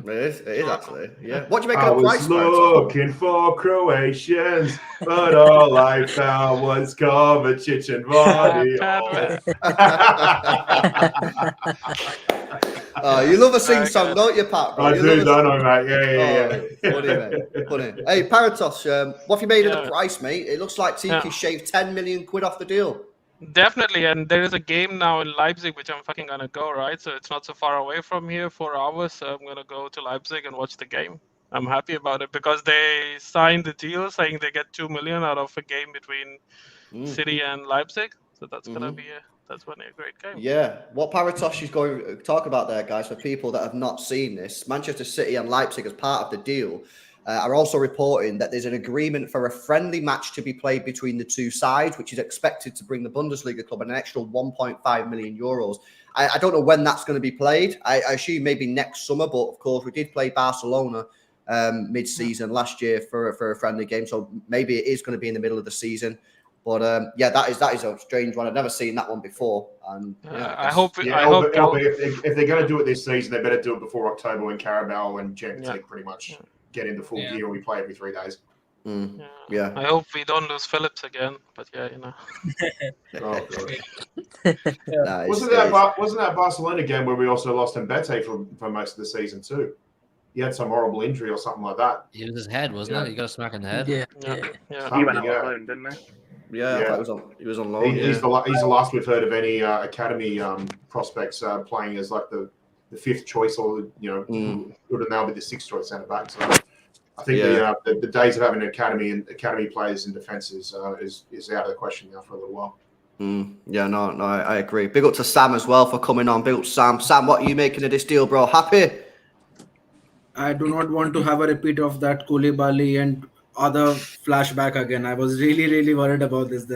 Speaker 1: It is actually. Yeah. What do you make
Speaker 5: I
Speaker 1: of the
Speaker 5: was
Speaker 1: price?
Speaker 5: looking for Croatians, but all I found was Kovacic and Gvardiol.
Speaker 1: You love a sing song, don't you, Pat?
Speaker 5: I do, don't I, mate? Yeah.
Speaker 1: Funny, mate. Funny. Hey, Paratos, what have you made of the price, mate? It looks like Tiki shaved 10 million quid off the deal.
Speaker 8: Definitely, and there is a game now in Leipzig, which I'm fucking gonna go, right? So it's not so far away from here, 4 hours. So I'm gonna go to Leipzig and watch the game. I'm happy about it because they signed the deal saying they get 2 million out of a game between City and Leipzig. So that's gonna be a great game.
Speaker 1: Yeah, what Paratosh is going to talk about there, guys, for people that have not seen this, Manchester City and Leipzig as part of the deal are also reporting that there's an agreement for a friendly match to be played between the two sides, which is expected to bring the Bundesliga club an extra 1.5 million euros. I don't know when that's going to be played. I assume maybe next summer, but of course we did play Barcelona mid-season last year for a friendly game, so maybe it is going to be in the middle of the season. But that is a strange one. I've never seen that one before. And
Speaker 8: I hope.
Speaker 5: If they're going to do it this season, they better do it before October when Carabao and Champions League pretty much get into full gear. We play every 3 days.
Speaker 1: Yeah.
Speaker 8: I hope we don't lose Phillips again, but
Speaker 5: Oh, wasn't that Barcelona game where we also lost Mbete for most of the season too? He had some horrible injury or something like that.
Speaker 2: It was his head, wasn't it? He got a smack in the head.
Speaker 4: Yeah. He went out on loan, didn't he?
Speaker 1: Yeah. He was on loan.
Speaker 5: He's the last we've heard of any academy prospects playing as like the 5th choice, or would now be the 6th choice centre back. So I think the days of having academy players in defence is out of the question now for a little while.
Speaker 1: I agree. Big up to Sam as well for coming on. Big up Sam. Sam, what are you making of this deal, bro? Happy?
Speaker 9: I do not want to have a repeat of that Koulibaly and other flashback again. I was really, really worried about this.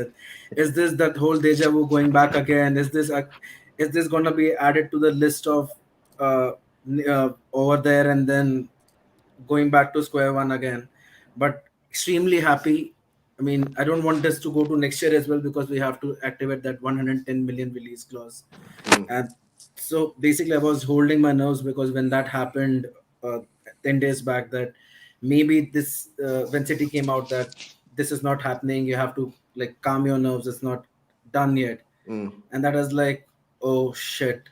Speaker 9: Is this that whole deja vu going back again? Is this going to be added to the list of over there and then going back to square one again? But extremely happy. I mean, I don't want this to go to next year as well, because we have to activate that 110 million release clause. And so basically I was holding my nerves, because when that happened 10 days back, that maybe this when City came out that this is not happening, you have to like calm your nerves, it's not done yet. And that was like, oh shit,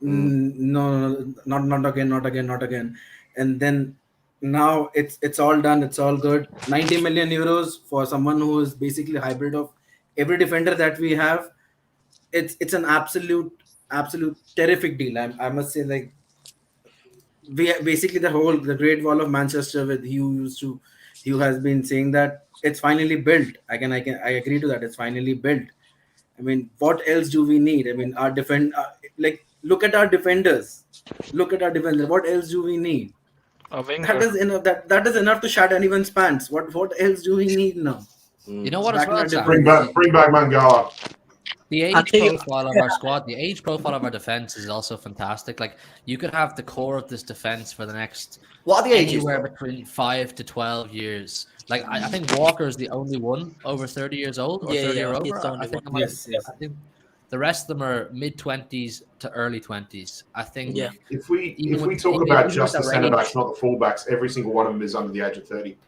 Speaker 9: no, not again. And then now it's all done, it's all good. 90 million euros for someone who is basically a hybrid of every defender that we have. It's an absolute terrific deal. I must say, like, we basically the Great Wall of Manchester with Hugh has been saying that it's finally built. I agree to that. It's finally built. I mean, what else do we need? I mean, look at our defenders. What else do we need? That is enough. That is enough to shut anyone's pants. What else do we need now?
Speaker 2: You know what? As well, Sam?
Speaker 5: Bring back Mangala.
Speaker 2: The age profile of our squad, the age profile of our defense is also fantastic. Like, you could have the core of this defense for the next anywhere between 5 to 12 years. Like, I think Walker is the only one over 30 years old or 30 or over. I think the rest of them are mid-20s to early 20s. I think.
Speaker 5: Yeah. If we talk about just the centre backs, not the full backs, every single one of them is under the age of 30.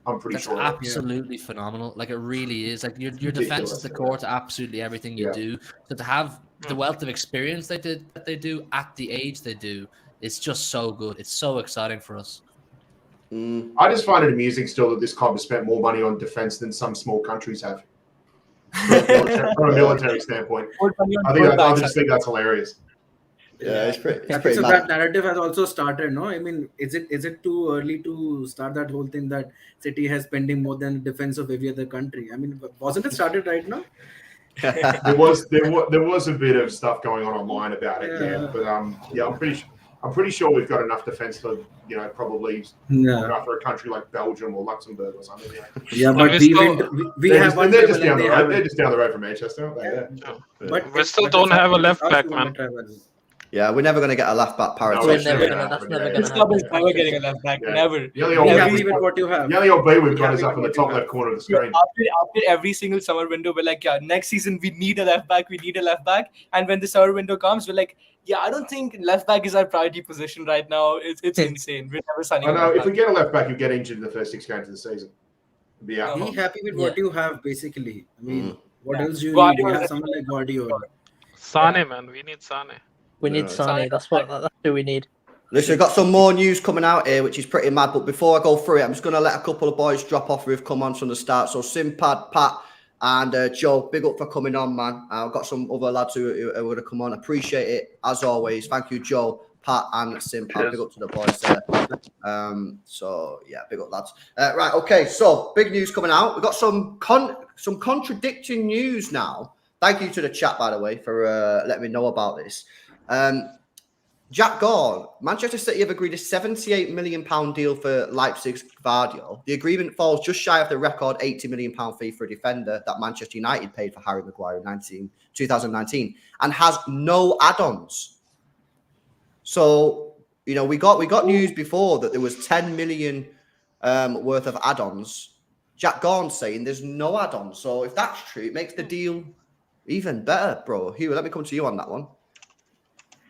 Speaker 5: I'm pretty sure.
Speaker 2: Absolutely phenomenal. Like, it really is. Like, your defense is the core to absolutely everything you do. So to have the wealth of experience that they do at the age they do, it's just so good. It's so exciting for us.
Speaker 5: I just find it amusing still that this club has spent more money on defense than some small countries have. From a military standpoint, I just think that's hilarious.
Speaker 1: Yeah, it's pretty.
Speaker 9: So that narrative has also started, no? I mean, is it too early to start that whole thing that City has spending more than defense of every other country? I mean, wasn't it started right now?
Speaker 5: there was a bit of stuff going on online about it, but I'm pretty sure we've got enough defense for probably for a country like Belgium or Luxembourg or something.
Speaker 9: Yeah, but we have one.
Speaker 5: They're just down the road. They're just down the road from Manchester, aren't they?
Speaker 8: Yeah. But we still don't have a left back, man.
Speaker 1: Yeah, we're never going to get a left back parity.
Speaker 3: This club is never getting a left back. Never.
Speaker 5: The only OB we've got is up in the top left corner of the screen.
Speaker 3: After every single summer window, we're like, next season we need a left back. And when the summer window comes, we're like, I don't think left back is our priority position right now. It's insane. We're never signing.
Speaker 5: I know. If we get a left back, you get injured in the first 6 games of the season.
Speaker 9: Be happy with what you have, basically. I mean, what else do you need? You have someone like Gvardiol.
Speaker 8: Sane, man. We need Sane.
Speaker 6: We need Sane. That's what we need.
Speaker 1: Listen, we've got some more news coming out here, which is pretty mad. But before I go through it, I'm just going to let a couple of boys drop off who've come on from the start. So Simpad, Pat, and Joe, big up for coming on, man. I've got some other lads who are going to come on. Appreciate it, as always. Thank you, Joe, Pat, and Simpad. Big up to the boys there. Big up, lads. Right, okay. So big news coming out. We've got some contradicting news now. Thank you to the chat, by the way, for letting me know about this. Jack Gorn, Manchester City have agreed a £78 million deal for Leipzig's Gvardiol. The agreement falls just shy of the record £80 million fee for a defender that Manchester United paid for Harry Maguire in 2019 and has no add-ons. So, we got news before that there was 10 million worth of add-ons. Jack Gorn saying there's no add-ons. So if that's true, it makes the deal even better, bro. Hugh, let me come to you on that one.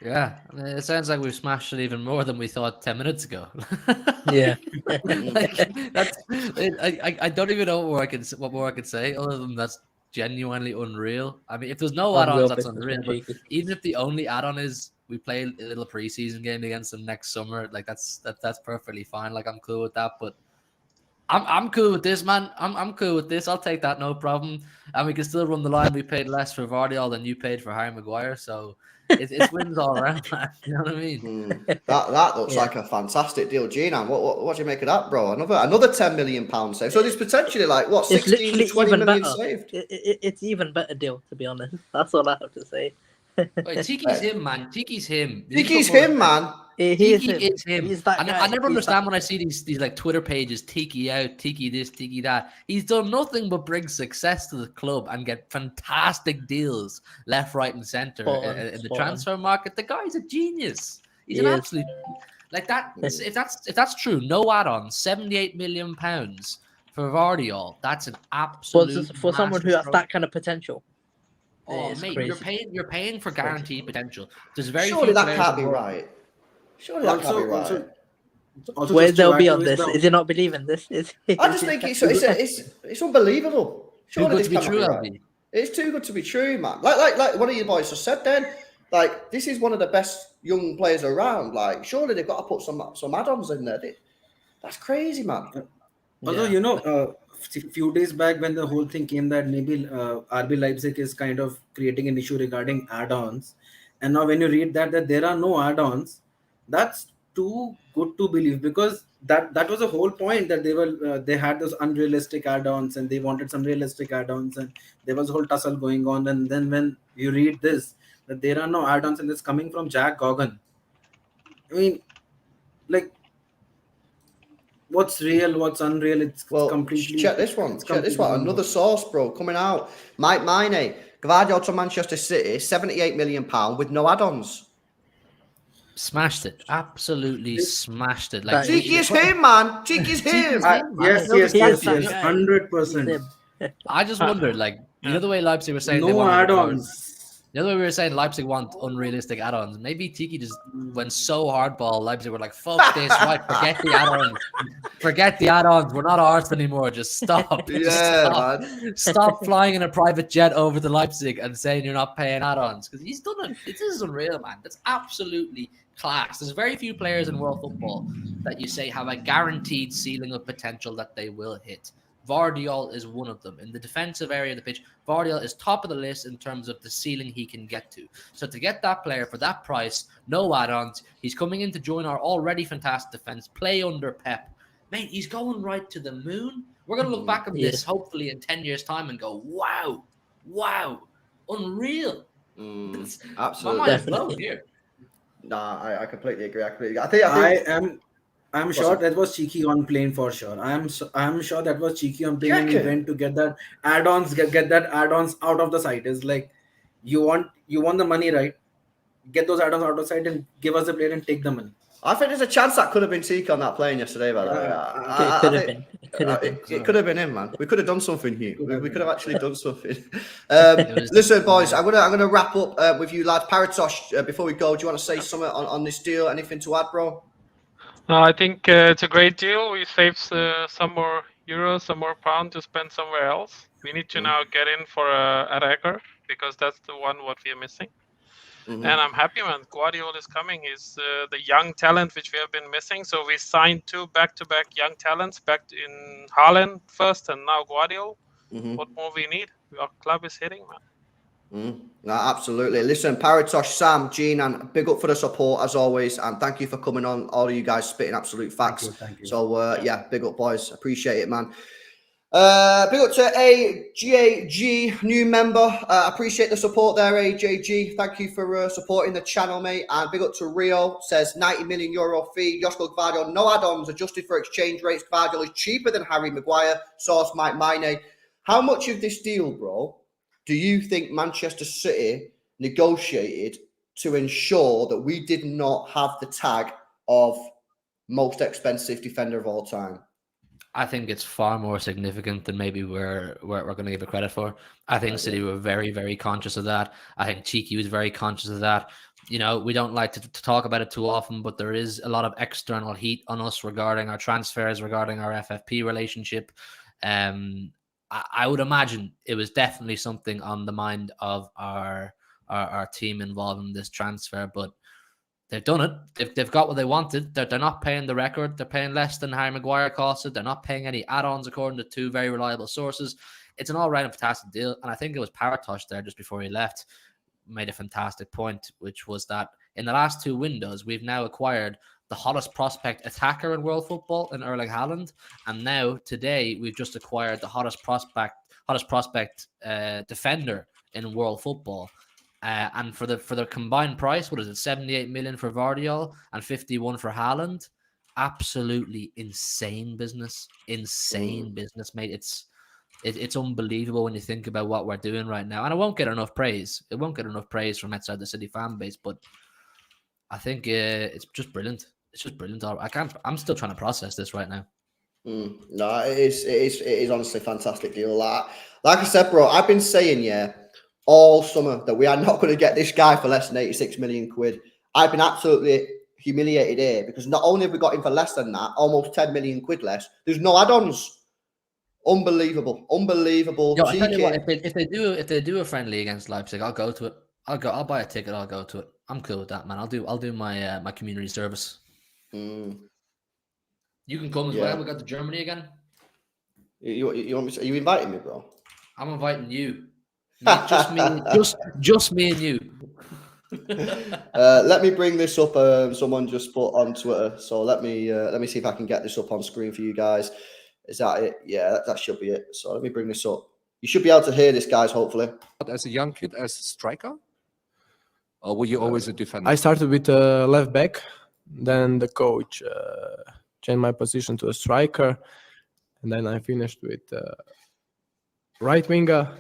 Speaker 2: Yeah, I mean, it sounds like we've smashed it even more than we thought 10 minutes ago.
Speaker 6: Yeah.
Speaker 2: I don't even know what more I can say other than that's genuinely unreal. I mean, if there's no
Speaker 6: Unreal
Speaker 2: add-ons, that's
Speaker 6: business,
Speaker 2: unreal.
Speaker 6: man,
Speaker 2: But even if the only add-on is we play a little preseason game against them next summer, like that's perfectly fine. Like I'm cool with that. But I'm cool with this, man. I'm cool with this. I'll take that, no problem. And we can still run the line. We paid less for Gvardiol than you paid for Harry Maguire, so it's wins all around, man. You know what I mean?
Speaker 1: That looks like a fantastic deal, Gina. What do you make of that, bro? Another £10 million save. So there's potentially like what
Speaker 6: It's
Speaker 1: 16 to
Speaker 6: literally
Speaker 1: 20
Speaker 6: even
Speaker 1: million
Speaker 6: better.
Speaker 1: saved.
Speaker 6: It's even better deal, to be honest. That's all I have to say.
Speaker 2: Wait, Tiki's him, man. Tiki's him.
Speaker 1: Tiki's him, man.
Speaker 6: He is
Speaker 2: Tiki
Speaker 6: him.
Speaker 2: is him.
Speaker 6: He's that guy.
Speaker 2: I never
Speaker 6: He's
Speaker 2: understand
Speaker 6: that-
Speaker 2: when I see these like Twitter pages, Tiki out, Tiki this, Tiki that. He's done nothing but bring success to the club and get fantastic deals left, right, and center in the transfer market. The guy's a genius. He's an absolute like that. If that's true, no add-on, £78 million for Gvardiol. That's an absolute
Speaker 6: for someone who has
Speaker 2: masterstroke.
Speaker 6: that kind of potential.
Speaker 2: Oh,
Speaker 6: It's
Speaker 2: mate,
Speaker 6: crazy.
Speaker 2: you're paying for guaranteed potential. There's very
Speaker 1: Surely
Speaker 2: few
Speaker 1: that
Speaker 2: players
Speaker 1: can't
Speaker 2: in
Speaker 1: be
Speaker 2: the world-
Speaker 1: right. Surely that can't be right.
Speaker 9: Also
Speaker 6: Where's
Speaker 9: just to
Speaker 6: they'll
Speaker 9: add
Speaker 6: be
Speaker 9: to
Speaker 6: on
Speaker 9: his
Speaker 6: this?
Speaker 9: belt-
Speaker 6: Is he not believing this?
Speaker 1: I just think it's unbelievable.
Speaker 2: Too
Speaker 1: Surely
Speaker 2: good
Speaker 1: this
Speaker 2: to be
Speaker 1: cannot
Speaker 2: true,
Speaker 1: right.
Speaker 2: LB.
Speaker 1: It's too good to be true, man. Like one of you boys just said then. Like this is one of the best young players around. Like surely they've got to put some add-ons in there. That's crazy, man.
Speaker 9: Although a few days back when the whole thing came that maybe RB Leipzig is kind of creating an issue regarding add-ons, and now when you read that there are no add-ons, that's too good to believe, because that was the whole point, that they had those unrealistic add-ons and they wanted some realistic add-ons, and there was a whole tussle going on. And then when you read this, that there are no add-ons and it's coming from Jack Gogan, I mean, like, what's real, what's unreal? It's completely.
Speaker 1: Check this one. Check this one. Another source, bro, coming out. Mike Miney, Gvardiol to Manchester City, £78 million with no add-ons.
Speaker 2: Smashed it. Absolutely smashed it. Like
Speaker 1: Tiki's him, man. Tiki's him.
Speaker 9: Yes, 100%.
Speaker 2: I just wondered, like, the way Leipzig were saying they
Speaker 9: No
Speaker 2: wanted
Speaker 9: add-ons.
Speaker 2: The other way we were saying Leipzig want unrealistic add-ons. Maybe Tiki just went so hardball. Leipzig were like, "Fuck this! Right, forget the add-ons. Forget the add-ons. We're not ours anymore. Just stop.
Speaker 1: Yeah, man.
Speaker 2: Stop flying in a private jet over to Leipzig and saying you're not paying add-ons, because he's done it. This is unreal, man. That's absolutely class. There's very few players in world football that you say have a guaranteed ceiling of potential that they will hit. Gvardiol is one of them. In the defensive area of the pitch, Gvardiol is top of the list in terms of the ceiling he can get to. So to get that player for that price, no add-ons, he's coming in to join our already fantastic defense, play under Pep. Mate, he's going right to the moon. We're going to look back on this hopefully in 10 years' time and go, wow, unreal.
Speaker 1: Absolutely.
Speaker 2: My mind's blown here.
Speaker 1: Nah, I completely agree.
Speaker 9: I'm sure that was cheeky on playing for sure. I'm sure that was cheeky on playing an event to get that add-ons, get that add-ons out of the site. Is like, you want the money, right? Get those add-ons out of the site and give us the player and take the money.
Speaker 1: I think there's a chance that could have been Tiki on that plane yesterday, by the way. It could have been him, man. We could have done something here. We could have actually done something. Listen, boys, I'm gonna wrap up with you lads. Paratosh, before we go, do you want to say something on this deal? Anything to add, bro?
Speaker 8: I think it's a great deal. We saved some more euros, some more pound to spend somewhere else. We need to now get in for a attacker, because that's the one what we are missing. And I'm happy, man. Gvardiol is coming. He's the young talent which we have been missing. So we signed 2 back-to-back young talents back in Haaland first and now Gvardiol. What more we need? Our club is hitting, man.
Speaker 1: No, absolutely. Listen, Paratosh, Sam, Gene, and big up for the support as always, and thank you for coming on. All of you guys spitting absolute facts.
Speaker 9: Thank you.
Speaker 1: So big up, boys. Appreciate it, man. Big up to AJG, new member. Appreciate the support there, AJG. Thank you for supporting the channel, mate. And big up to Rio, says 90 million euro fee. Josko Gvardiol, no add-ons, adjusted for exchange rates. Gvardiol is cheaper than Harry Maguire. Source Mike Mine. How much of this deal, bro, do you think Manchester City negotiated to ensure that we did not have the tag of most expensive defender of all time?
Speaker 2: I think it's far more significant than maybe we're going to give it credit for. I think City were very, very conscious of that. I think Cheeky was very conscious of that. You know, we don't like to talk about it too often, but there is a lot of external heat on us regarding our transfers, regarding our FFP relationship. I would imagine it was definitely something on the mind of our team involved in this transfer, but they've done it. They've got what they wanted. They're not paying the record. They're paying less than Harry Maguire costed. They're not paying any add-ons according to two very reliable sources. It's an all-round fantastic deal. And I think it was Paratosh there just before he left made a fantastic point, which was that in the last two windows, we've now acquired the hottest prospect attacker in world football in Erling Haaland. And now today we've just acquired the hottest prospect defender in world football. And for the combined price, what is it, 78 million for Gvardiol and 51 for Haaland? Absolutely insane business. Insane business, mate. It's unbelievable when you think about what we're doing right now. And it won't get enough praise. It won't get enough praise from outside the City fan base, but I think it's just brilliant. It's just brilliant. I'm still trying to process this right now.
Speaker 1: No, it is honestly a fantastic deal. Like I said, bro, I've been saying, all summer that we are not going to get this guy for less than 86 million quid. I've been absolutely humiliated here because not only have we got him for less than that, almost 10 million quid less, there's no add-ons. Unbelievable.
Speaker 2: Yo, I tell you what, if they do a friendly against Leipzig, I'll go to it. I'll buy a ticket, I'll go to it. I'm cool with that, man. I'll do my my community service. You can come as well. We got to Germany again.
Speaker 1: You want me to, are you inviting me, bro?
Speaker 2: I'm inviting you. Just me and you.
Speaker 1: Let me bring this up. Someone just put on Twitter, so let me see if I can get this up on screen for you guys. Is that it? Yeah, that should be it. So let me bring this up. You should be able to hear this, guys, hopefully.
Speaker 10: As a young kid, as a striker, or were you always a defender?
Speaker 11: I started with a left back, then the coach changed my position to a striker, and then I finished with right winger.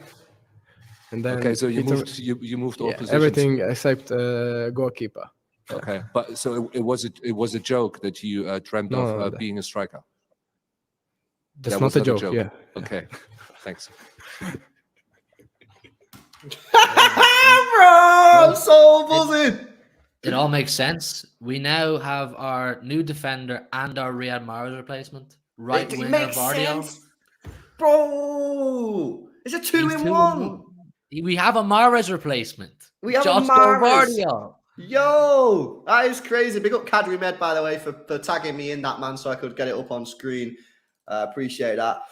Speaker 11: And then
Speaker 10: okay, so you moved all positions.
Speaker 11: Everything except goalkeeper.
Speaker 10: Okay, but so it was a joke that you dreamt of being a striker.
Speaker 11: That's not a joke. Yeah.
Speaker 10: Okay, thanks.
Speaker 1: Bro, I'm so buzzing.
Speaker 2: It all makes sense. We now have our new defender and our Riyad Mahrez replacement. Right winger Gvardiol.
Speaker 1: Bro, it's a 2-in-1.
Speaker 2: We have a Mahrez replacement.
Speaker 1: We have
Speaker 2: Josko
Speaker 1: a Mahrez.
Speaker 2: Gvardiol.
Speaker 1: Yo, that is crazy. Big up Kadri Med, by the way, for tagging me in that, man, so I could get it up on screen. Appreciate that.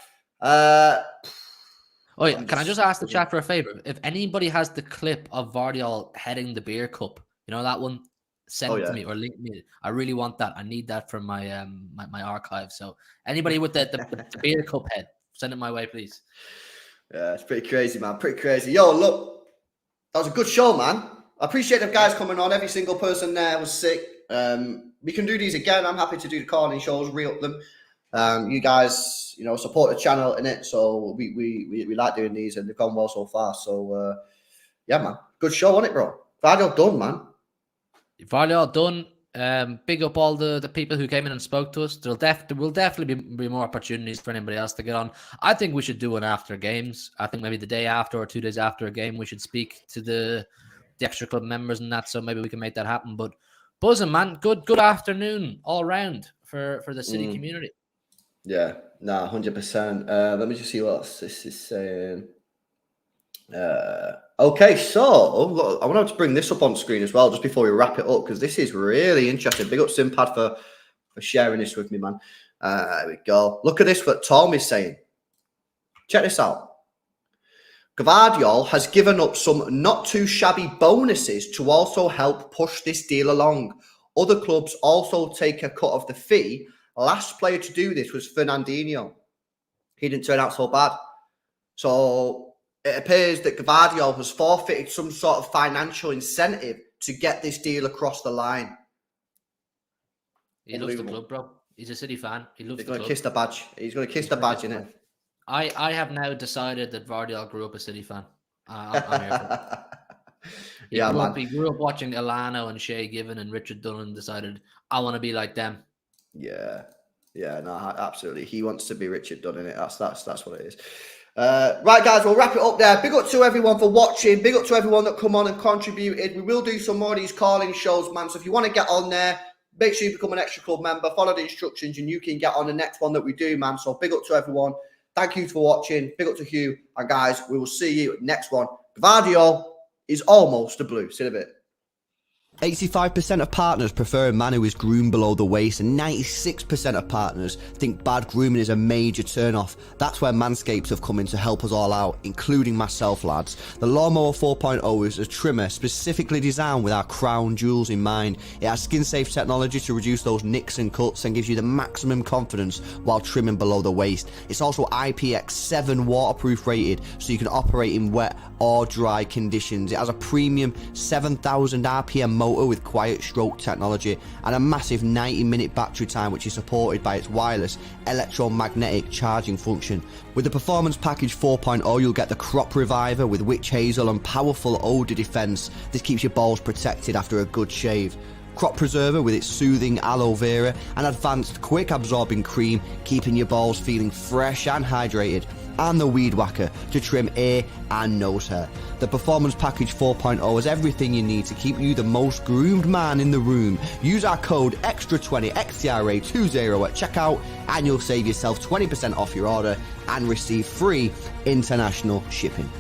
Speaker 2: Oh, yeah. Can I just ask the chat for a favor? If anybody has the clip of Gvardiol heading the beer cup, you know that one, send it to me or link me. I really want that. I need that from my my archive. So anybody with the beer cup head, send it my way, please.
Speaker 1: Yeah, it's pretty crazy, man. Pretty crazy. Yo, look, that was a good show, man. I appreciate the guys coming on. Every single person there was sick. We can do these again. I'm happy to do the calling shows, re-up them. You guys, support the channel in it. So we like doing these, and they've gone well so far. So yeah, man, good show on it, bro. Gvardiol done, man.
Speaker 2: Gvardiol done. Big up all the people who came in and spoke to us. There will definitely be more opportunities for anybody else to get on. I think we should do one after games. I think maybe the day after or 2 days after a game, we should speak to the Xtra Club members and that. So maybe we can make that happen. But buzzing, man. Good afternoon all round for the City community.
Speaker 1: Yeah, 100%. Let me just see what else this is saying. Okay, so look, I wanted to bring this up on screen as well just before we wrap it up because this is really interesting. Big up Simpad for sharing this with me, man. There we go. Look at this, what Tom is saying. Check this out. Gvardiol has given up some not too shabby bonuses to also help push this deal along. Other clubs also take a cut of the fee. Last player to do this was Fernandinho. he didn't turn out so bad. So it appears that Gvardiol has forfeited some sort of financial incentive to get this deal across the line.
Speaker 2: He loves the club, bro. He's a City fan. He loves
Speaker 1: He's
Speaker 2: the
Speaker 1: going
Speaker 2: club.
Speaker 1: to kiss the badge. He's going to kiss the badge, innit?
Speaker 2: I have now decided that Gvardiol grew up a City fan. I'm here for it. He grew up watching Elano and Shay Given and Richard Dunn and decided, I want to be like them.
Speaker 1: Yeah, no, absolutely. He wants to be Richard Dunn, innit? That's what it is. Right, guys, we'll wrap it up there. Big up to everyone for watching. Big up to everyone that come on and contributed. We will do some more of these calling shows, man. So if you want to get on there, make sure you become an Xtra Club member. Follow the instructions and you can get on the next one that we do, man. So big up to everyone. Thank you for watching. Big up to Hugh. And guys, we will see you next one. Gvardiol is almost a blue. See you in a bit. 85% of partners prefer a man who is groomed below the waist, and 96% of partners think bad grooming is a major turn-off. That's where Manscaped have come in to help us all out, including myself, lads. The Lawnmower 4.0 is a trimmer specifically designed with our crown jewels in mind. It has skin-safe technology to reduce those nicks and cuts and gives you the maximum confidence while trimming below the waist. It's also IPX7 waterproof rated, so you can operate in wet or dry conditions. It has a premium 7,000 RPM motor with quiet stroke technology and a massive 90-minute battery time, which is supported by its wireless electromagnetic charging function. With the Performance Package 4.0, you'll get the Crop Reviver with witch hazel and powerful odor defense. This keeps your balls protected after a good shave. Crop Preserver with its soothing aloe vera and advanced quick absorbing cream, keeping your balls feeling fresh and hydrated. And the Weed Whacker to trim ear and nose hair. The Performance Package 4.0 has everything you need to keep you the most groomed man in the room. Use our code XTRA20 XTRA20 at checkout and you'll save yourself 20% off your order and receive free international shipping.